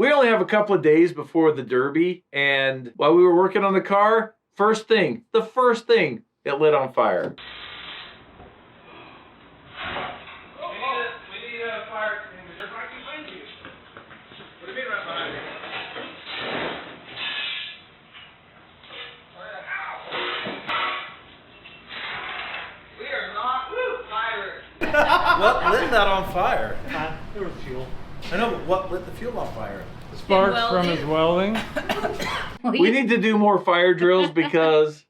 We only have a couple of days before the Derby, and while we were working on the car, the first thing, it lit on fire. We need a fire extinguisher. Right behind you. What do you mean right behind you? We are not pirates. What lit that on fire? There was fuel. I know, but what lit the fuel on fire? Sparks from his welding. We need to do more fire drills because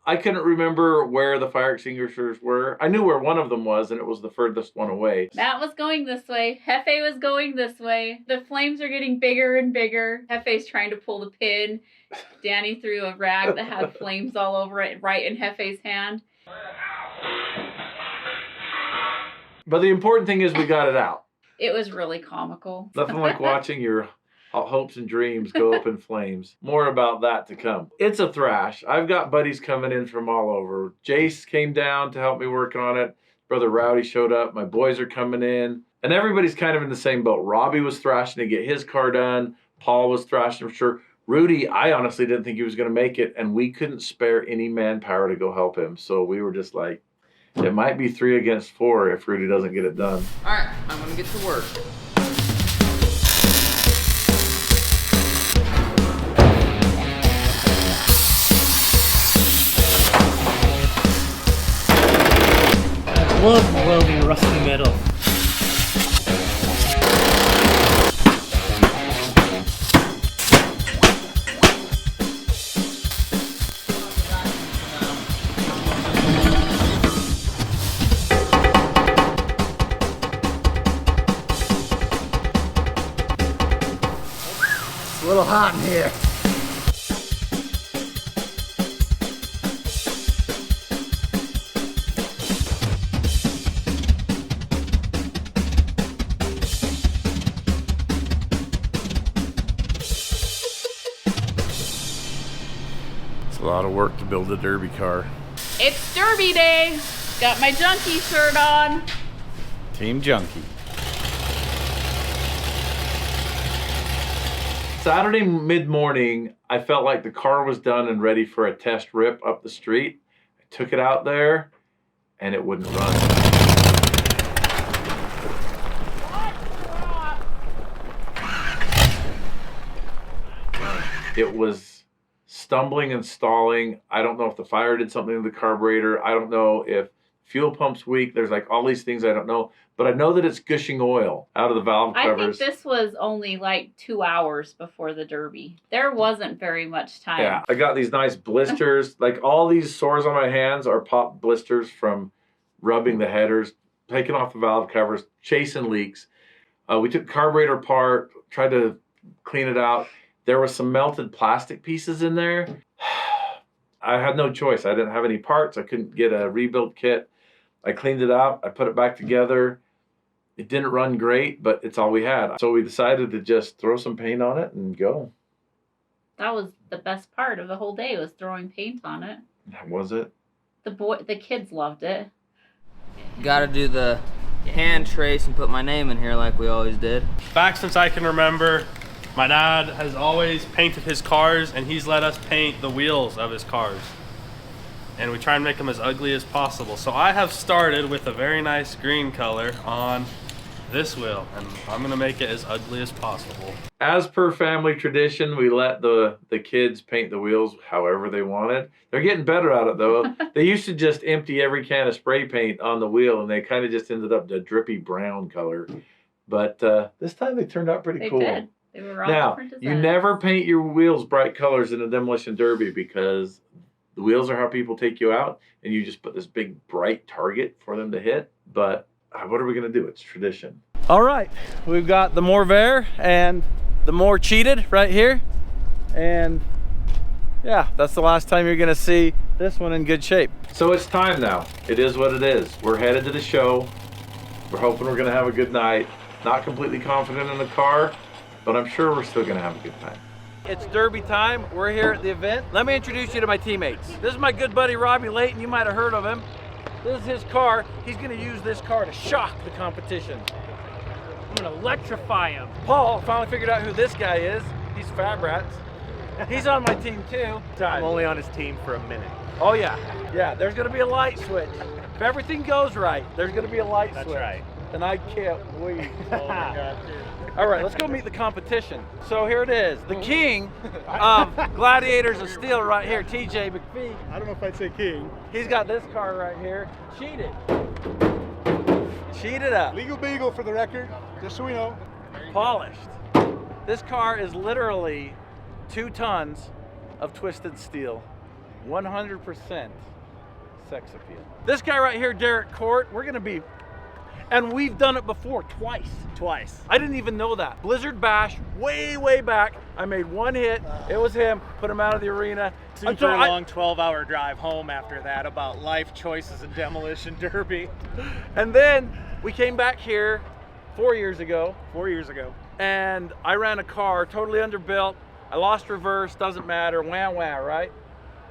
I couldn't remember where the fire extinguishers were. I knew where one of them was, and it was the furthest one away. Matt was going this way. Hefe was going this way. The flames are getting bigger and bigger. Hefe's trying to pull the pin. Danny threw a rag that had flames all over it right in Hefe's hand. But the important thing is we got it out. It was really comical. Nothing like watching your hopes and dreams go up in flames. More about that to come. It's a thrash. I've got buddies coming in from all over. Jace came down to help me work on it. Brother Rowdy showed up. My boys are coming in. And everybody's kind of in the same boat. Robbie was thrashing to get his car done. Paul was thrashing for sure. Rudy, I honestly didn't think he was going to make it. And we couldn't spare any manpower to go help him. So we were just like, it might be 3 against 4 if Rudy doesn't get it done. All right, I'm gonna get to work. I love welding rusty metal. It's a little hot in here. It's a lot of work to build a Derby car. It's Derby day. Got my junkie shirt on. Team Junkie. Saturday mid-morning, I felt like the car was done and ready for a test rip up the street. I took it out there, and it wouldn't run. It was stumbling and stalling. I don't know if the fire did something to the carburetor. I don't know if fuel pump's weak. There's like all these things I don't know. But I know that it's gushing oil out of the valve covers. I think this was only like 2 hours before the Derby. There wasn't very much time. Yeah, I got these nice blisters. Like all these sores on my hands are pop blisters from rubbing the headers, taking off the valve covers, chasing leaks. We took the carburetor apart, tried to clean it out. There were some melted plastic pieces in there. I had no choice. I didn't have any parts. I couldn't get a rebuild kit. I cleaned it out. I put it back together. It didn't run great, but it's all we had. So we decided to just throw some paint on it and go. That was the best part of the whole day, was throwing paint on it. Was it? The kids loved it. Gotta do the hand trace and put my name in here like we always did. Back since I can remember, my dad has always painted his cars, and he's let us paint the wheels of his cars. And we try and make them as ugly as possible. So I have started with a very nice green color on this wheel, and I'm gonna make it as ugly as possible. As per family tradition, we let the kids paint the wheels however they wanted. They're getting better at it though. They used to just empty every can of spray paint on the wheel, and they kind of just ended up the drippy brown color. But this time they turned out pretty cool. Did. They were all now, different you designs. never paint your wheels bright colors in a demolition derby, because the wheels are how people take you out, and you just put this big bright target for them to hit. But what are we gonna do? It's tradition. All right, we've got the MORR and the MORR cheated right here. And yeah, that's the last time you're gonna see this one in good shape. So it's time now. It is what it is. We're headed to the show. We're hoping we're gonna have a good night. Not completely confident in the car, but I'm sure we're still gonna have a good time. It's Derby time. We're here at the event. Let me introduce you to my teammates. This is my good buddy Robbie Layton. You might have heard of him. This is his car. He's gonna use this car to shock the competition. I'm gonna electrify him. Paul finally figured out who this guy is. He's Fab Rats. He's on my team too. I'm only on his team for a minute. Oh yeah, yeah. There's gonna be a light switch. If everything goes right, there's gonna be a light switch. That's right. And I can't wait. Oh my God, dude. All right, let's go meet the competition. So here it is, the king of Gladiators of Steel right here, TJ McPhee. I don't know if I'd say king. He's got this car right here. Cheated. Cheated up. Legal beagle for the record, just so we know. Polished. This car is literally 2 tons of twisted steel. 100% sex appeal. This guy right here, Derek Court, we're gonna be, and we've done it before, twice. I didn't even know that. Blizzard Bash, way back. I made 1 hit. It was him. Put him out of the arena. Super long 12-hour drive home after that about life choices and demolition derby. And then we came back here 4 years ago. 4 years ago. And I ran a car totally underbuilt. I lost reverse, doesn't matter. Wah, right?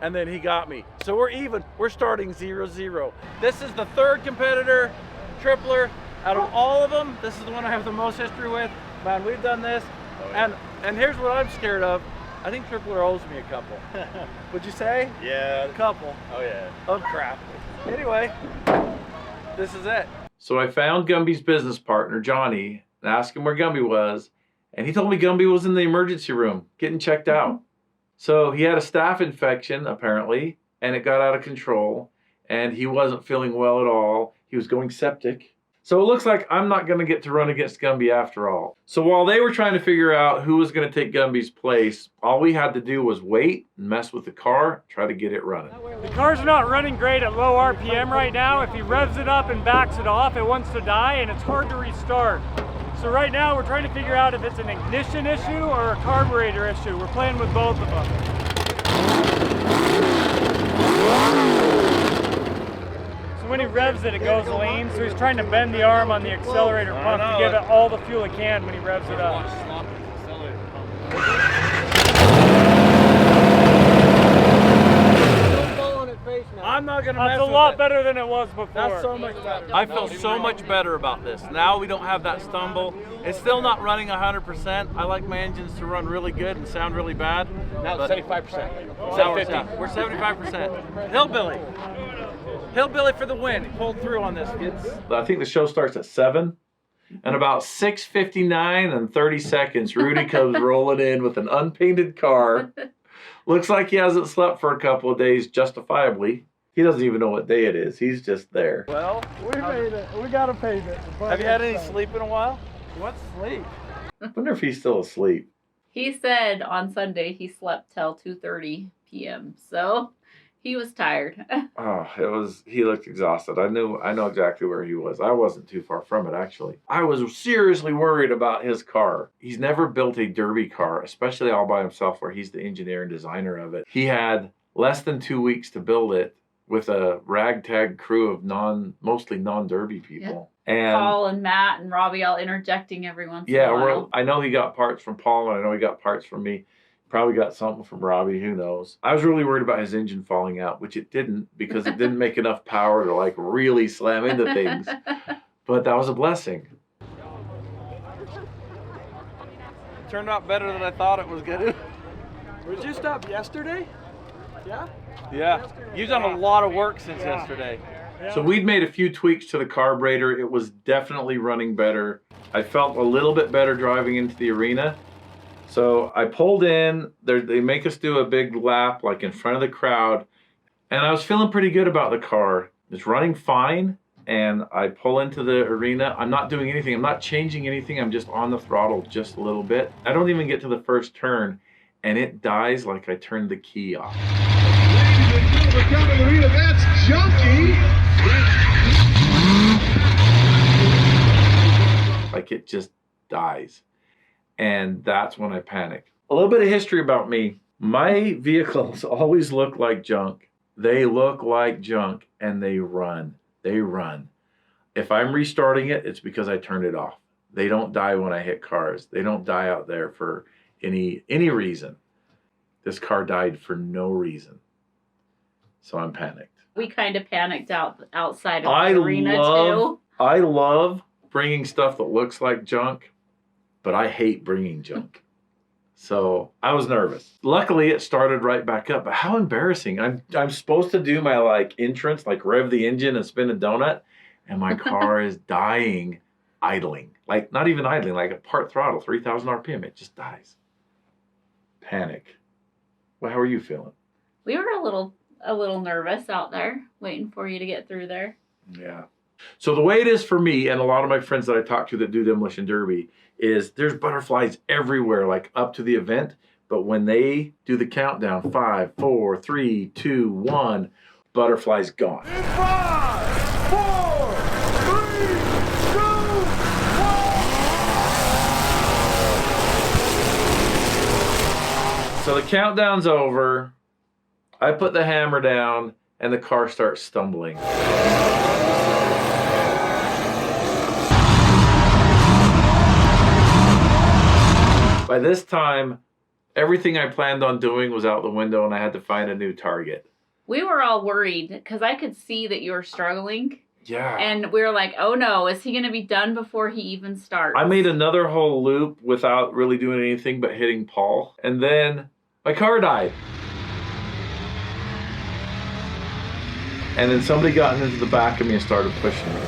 And then he got me. So we're even. We're starting 0-0. This is the 3rd competitor, tripler. Out of all of them, this is the one I have the most history with. Man, we've done this. Oh, yeah. And here's what I'm scared of. I think tripler owes me a couple. Would you say? Yeah. A couple. Oh yeah. Oh crap. Anyway, this is it. So I found Gumby's business partner, Johnny, and asked him where Gumby was. And he told me Gumby was in the emergency room getting checked out. So he had a staph infection, apparently, and it got out of control. And he wasn't feeling well at all. He was going septic. So it looks like I'm not going to get to run against Gumby after all. So while they were trying to figure out who was going to take Gumby's place, all we had to do was wait and mess with the car, try to get it running. The car's not running great at low RPM right now. If he revs it up and backs it off, it wants to die and it's hard to restart. So right now we're trying to figure out if it's an ignition issue or a carburetor issue. We're playing with both of them. So when he revs it, it goes lean. So he's trying to bend the arm on the accelerator pump to give it all the fuel it can when he revs it up. I'm not gonna mess That's a with lot it. better than it was before. That's so much better. I feel so much better about this. Now we don't have that stumble. It's still not running 100%. I like my engines to run really good and sound really bad. Now it's 75%. Now we're 75%. Hillbilly. Hillbilly for the win. He pulled through on this, kids. I think the show starts at 7. And about 6:59 and 30 seconds, Rudy comes rolling in with an unpainted car. Looks like he hasn't slept for a couple of days, justifiably. He doesn't even know what day it is. He's just there. Well, we made it. We got to pay it. Have you had any sleep in a while? What sleep? I wonder if he's still asleep. He said on Sunday he slept till 2:30 p.m. So he was tired. Oh, he looked exhausted. I know exactly where he was. I wasn't too far from it, actually. I was seriously worried about his car. He's never built a derby car, especially all by himself, where he's the engineer and designer of it. He had less than 2 weeks to build it with a ragtag crew of mostly non-derby people. Yeah. And Paul and Matt and Robbie all interjecting every once in a while. Well, I know he got parts from Paul, and I know he got parts from me. Probably got something from Robbie, who knows. I was really worried about his engine falling out, which it didn't, because it didn't make enough power to like really slam into things. But that was a blessing. Turned out better than I thought it was gonna. Was you stopped yesterday? Yeah? Yeah. You've done a lot of work since yesterday. So we'd made a few tweaks to the carburetor. It was definitely running better. I felt a little bit better driving into the arena. So I pulled in, they make us do a big lap like in front of the crowd, and I was feeling pretty good about the car. It's running fine, and I pull into the arena. I'm not doing anything. I'm not changing anything. I'm just on the throttle just a little bit. I don't even get to the first turn, and it dies like I turned the key off. That's junky. Like it just dies. And that's when I panic. A little bit of history about me. My vehicles always look like junk. They look like junk and they run. They run. If I'm restarting it, it's because I turned it off. They don't die when I hit cars. They don't die out there for any reason. This car died for no reason. So I'm panicked. We kind of panicked outside of the arena too. I love bringing stuff that looks like junk, but I hate bringing junk. So I was nervous. Luckily, it started right back up, but how embarrassing. I'm supposed to do my like entrance, like rev the engine and spin a donut, and my car is dying, idling. Like not even idling, like at part throttle, 3,000 RPM, it just dies. Panic. Well, how are you feeling? We were a little nervous out there, waiting for you to get through there. Yeah. So the way it is for me and a lot of my friends that I talk to that do Demolition Derby is there's butterflies everywhere, like up to the event. But when they do the countdown, 5, 4, 3, 2, 1, butterflies gone. 5, 4, 3, 2, 1. So the countdown's over. I put the hammer down and the car starts stumbling. By this time, everything I planned on doing was out the window and I had to find a new target. We were all worried because I could see that you were struggling. Yeah. And we were like, oh no, is he going to be done before he even starts? I made another whole loop without really doing anything but hitting Paul. And then my car died. And then somebody got into the back of me and started pushing me.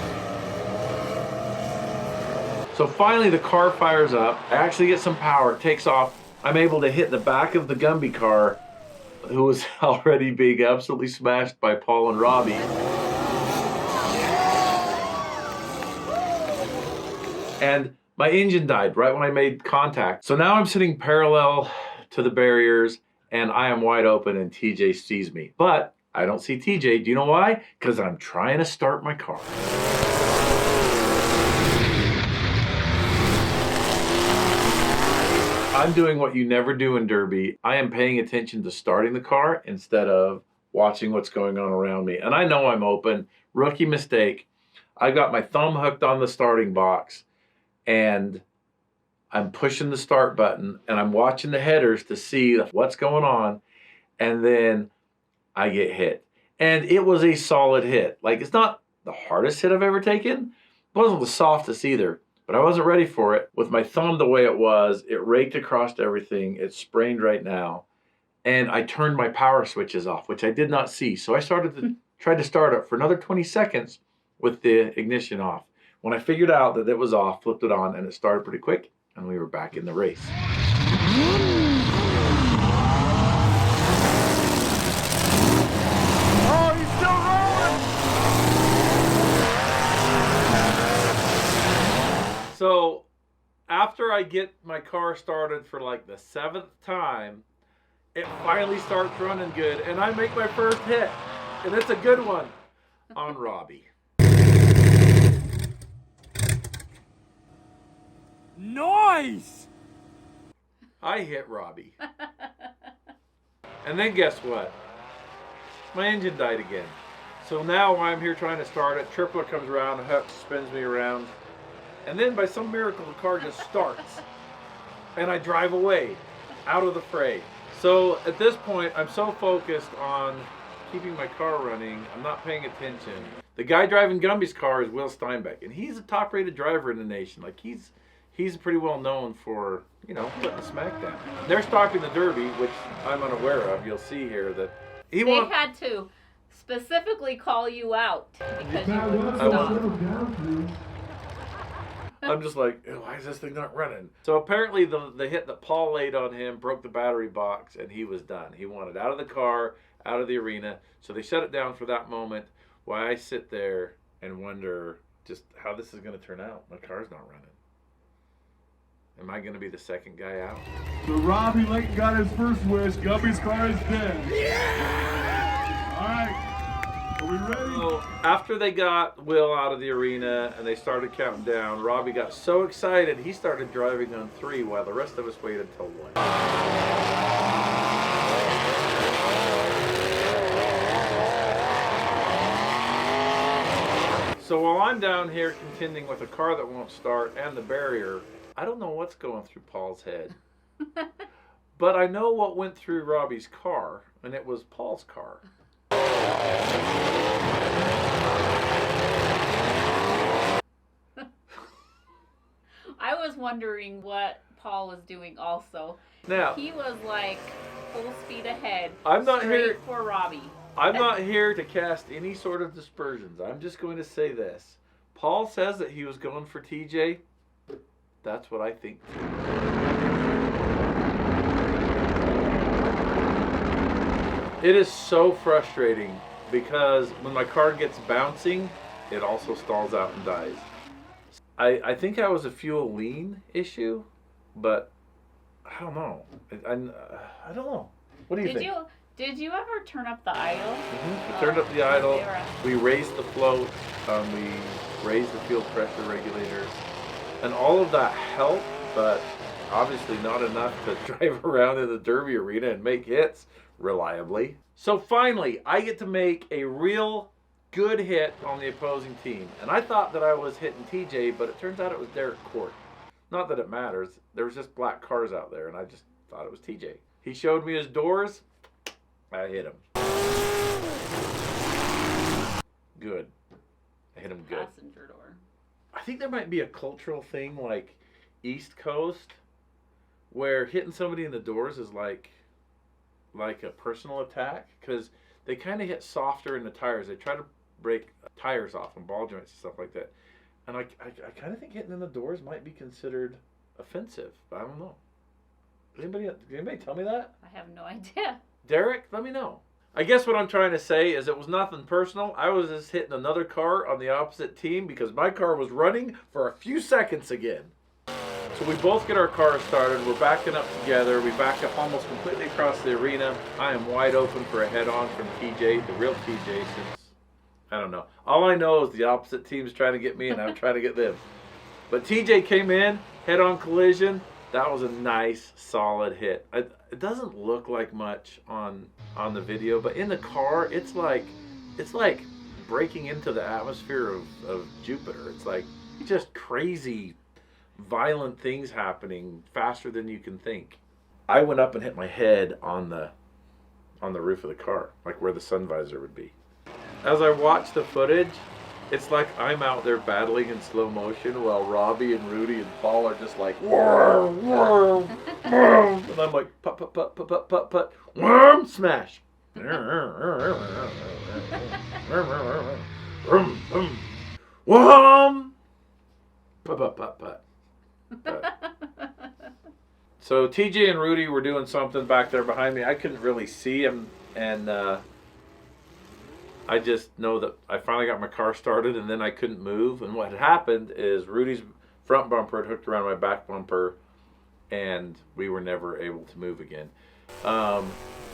So finally the car fires up. I actually get some power, it takes off. I'm able to hit the back of the Gumby car, who was already being absolutely smashed by Paul and Robbie. And my engine died right when I made contact. So now I'm sitting parallel to the barriers and I am wide open and TJ sees me. But I don't see TJ. Do you know why? Because I'm trying to start my car. I'm doing what you never do in Derby. I am paying attention to starting the car instead of watching what's going on around me. And I know I'm open. Rookie mistake. I got my thumb hooked on the starting box and I'm pushing the start button and I'm watching the headers to see what's going on. And then I get hit. And it was a solid hit. Like, it's not the hardest hit I've ever taken. It wasn't the softest either. But I wasn't ready for it. With my thumb the way it was, it raked across everything. It's sprained right now. And I turned my power switches off, which I did not see. So I started to try to start it for another 20 seconds with the ignition off. When I figured out that it was off, flipped it on, and it started pretty quick, and we were back in the race. Oh, he's still rolling! So after I get my car started for like the 7th time, it finally starts running good, and I make my first hit, and it's a good one on Robbie. Nice! I hit Robbie. And then guess what? My engine died again. So now I'm here trying to start it. Tripler comes around, hooks, spins me around. And then by some miracle, the car just starts. And I drive away, out of the fray. So at this point, I'm so focused on keeping my car running, I'm not paying attention. The guy driving Gumby's car is Will Steinbeck, and he's a top-rated driver in the nation. Like, he's pretty well known for, you know, putting the smack down. They're stopping the Derby, which I'm unaware of. You'll see here that they had to specifically call you out because you wouldn't stop. I'm just like, why is this thing not running? So apparently the hit that Paul laid on him broke the battery box, and he was done. He wanted out of the car, out of the arena. So they shut it down for that moment while I sit there and wonder just how this is going to turn out. My car's not running. Am I going to be the second guy out? So Robbie Layton got his first wish. Gumby's car is dead. Yeah! All right. Are we ready? So after they got Will out of the arena and they started counting down, Robbie got so excited he started driving on 3 while the rest of us waited till 1. So while I'm down here contending with a car that won't start and the barrier, I don't know what's going through Paul's head. But I know what went through Robbie's car, and it was Paul's car. I was wondering what Paul was doing also. Now, He was like full speed ahead. I'm not straight here- for Robbie. I'm not here to cast any sort of dispersions. I'm just going to say this. Paul says that he was going for TJ. That's what I think too. It is so frustrating because when my car gets bouncing, it also stalls out and dies. I think that was a fuel lean issue, but I don't know. I don't know. What do you think? Did you ever turn up the idle? We turned up the idle. We raised the float. We raised the fuel pressure regulators, and all of that helped, but obviously not enough to drive around in the Derby arena and make hits reliably. So finally, I get to make a real good hit on the opposing team, and I thought that I was hitting TJ, but it turns out it was Derek Court. Not that it matters. There was just black cars out there, and I just thought it was TJ. He showed me his doors. I hit him. Good. I hit him good. Passenger door. I think there might be a cultural thing like East Coast where hitting somebody in the doors is like a personal attack, because they kind of hit softer in the tires. They try to break tires off and ball joints and stuff like that. And I kind of think hitting in the doors might be considered offensive. I don't know. Anybody tell me that? I have no idea. Derek, let me know. I guess what I'm trying to say is it was nothing personal. I was just hitting another car on the opposite team because my car was running for a few seconds again. So we both get our cars started. We're backing up together. We back up almost completely across the arena. I am wide open for a head-on from TJ, the real TJ, since, I don't know. All I know is the opposite team's trying to get me and I'm trying to get them. But TJ came in, head-on collision. That was a nice, solid hit. It doesn't look like much on the video, but in the car, it's like breaking into the atmosphere of Jupiter. It's like just crazy, violent things happening faster than you can think. I went up and hit my head on the roof of the car, like where the sun visor would be. As I watch the footage, it's like I'm out there battling in slow motion while Robbie and Rudy and Paul are just like, whoa, whoa, whoa. And I'm like, put, worm smash. Wham! Put. So TJ and Rudy were doing something back there behind me. I couldn't really see them, and I just know that I finally got my car started, and then I couldn't move. And what had happened is Rudy's front bumper had hooked around my back bumper, and we were never able to move again.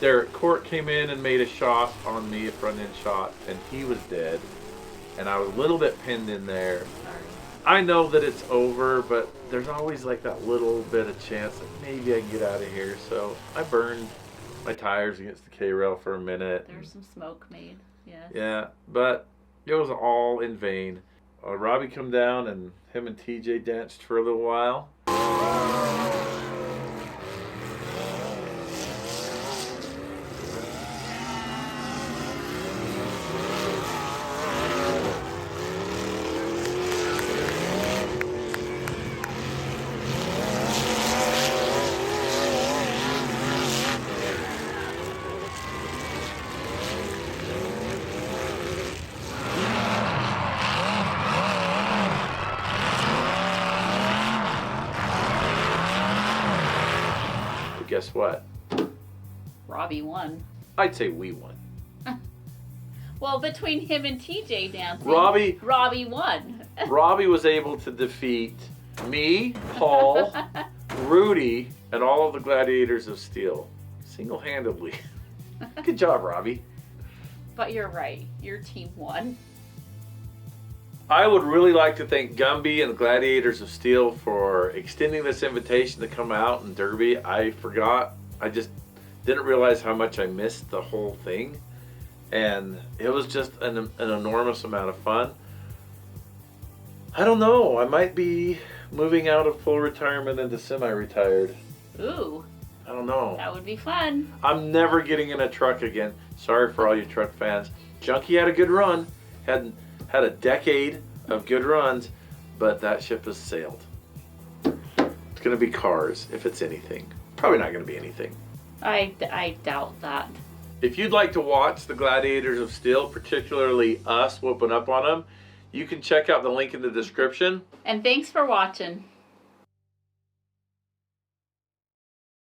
Derek Court came in and made a shot on me, a front end shot, and he was dead. And I was a little bit pinned in there. I know that it's over, but there's always like that little bit of chance that maybe I can get out of here. So I burned my tires against the K-rail for a minute. There's some smoke made. Yes. Yeah, but it was all in vain. Robbie come down and him and TJ danced for a little while. Guess what? Robbie won. I'd say we won. Well, between him and TJ dancing, Robbie won. Robbie was able to defeat me, Paul, Rudy, and all of the Gladiators of Steel single-handedly. Good job, Robbie. But you're right. Your team won. I would really like to thank Gumby and the Gladiators of Steel for extending this invitation to come out in Derby. I forgot. I just didn't realize how much I missed the whole thing. And it was just an enormous amount of fun. I don't know. I might be moving out of full retirement into semi-retired. Ooh. I don't know. That would be fun. I'm never getting in a truck again. Sorry for all you truck fans. Junkie had a good run. Had a decade of good runs, but that ship has sailed. going to be cars if it's anything. Probably not going to be anything. I doubt that. If you'd like to watch the Gladiators of Steel, particularly us whooping up on them, you can check out the link in the description. And thanks for watching.